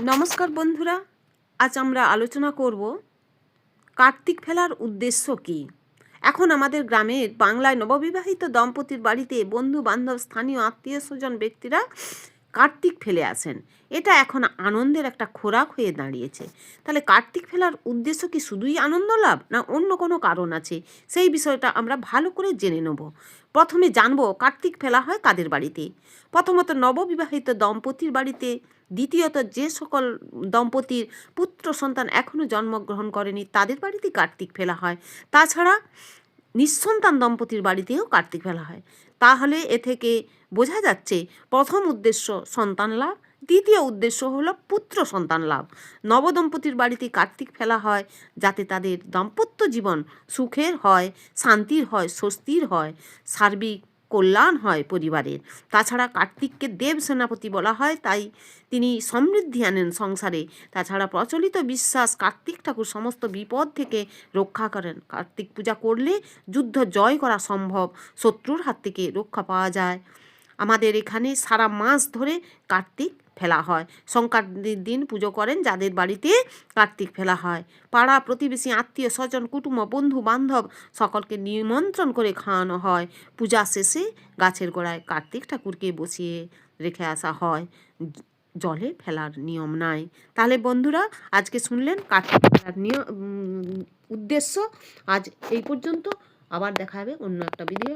নমস্কার বন্ধুরা, আজ আমরা আলোচনা করব কার্তিক ফেলার উদ্দেশ্য কী। এখন আমাদের গ্রামের বাংলায় নববিবাহিত দম্পতির বাড়িতে বন্ধু বান্ধব স্থানীয় আত্মীয় স্বজন ব্যক্তিরা কার্তিক ফেলে আসেন। এটা এখন আনন্দের একটা খোরাক হয়ে দাঁড়িয়েছে। তাহলে কার্তিক ফেলার উদ্দেশ্য কি শুধুই আনন্দ লাভ, না অন্য কোনো কারণ আছে? সেই বিষয়টা আমরা ভালো করে জেনে নেব। প্রথমে জানব কার্তিক ফেলা হয় কাদের বাড়িতে। প্রথমত নববিবাহিত দম্পতির বাড়িতে, দ্বিতীয়ত যে সকল দম্পতির পুত্র সন্তান এখনও জন্মগ্রহণ করেনি তাদের বাড়িতে কার্তিক ফেলা হয়। তাছাড়া নিঃসন্তান দম্পতির বাড়িতেও কার্তিক ফেলা হয়। তাহলে এ থেকে বোঝা যাচ্ছে প্রথম উদ্দেশ্য সন্তান লাভ, দ্বিতীয় উদ্দেশ্য হলো পুত্র সন্তান লাভ। নবদম্পতির বাড়িতে কার্তিক ফেলা হয় যাতে তাদের দাম্পত্য জীবন সুখের হয়, শান্তির হয়, স্বস্তির হয়, সার্বিক কল্যাণ হয় পরিবারের। তাছাড়া কার্তিককে দেব সেনাপতি বলা হয়, তাই তিনি সমৃদ্ধি আনেন সংসারে। তাছাড়া প্রচলিত বিশ্বাস কার্তিক ঠাকুর সমস্ত বিপদ থেকে রক্ষা করেন। কার্তিক পূজা করলে যুদ্ধ জয় করা সম্ভব, শত্রুর হাত থেকে রক্ষা পাওয়া যায়। আমাদের এখানে সারা মাস ধরে কার্তিক ফেলা হয়। সংক্রান্তির দিন পুজো করেন যাদের বাড়িতে কার্তিক ফেলা হয়। পাড়া প্রতিবেশী আত্মীয় স্বজন কুটুম্ব বন্ধু বান্ধব সকলকে নিমন্ত্রণ করে খাওয়ানো হয়। পূজা শেষে গাছের গোড়ায় কার্তিক ঠাকুরকে বসিয়ে রেখে আসা হয়, জলে ফেলার নিয়ম নাই। তাহলে বন্ধুরা, আজকে শুনলেন কার্তিক ফেলার উদ্দেশ্য। আজ এই পর্যন্ত, আবার দেখা হবে অন্য একটা ভিডিও।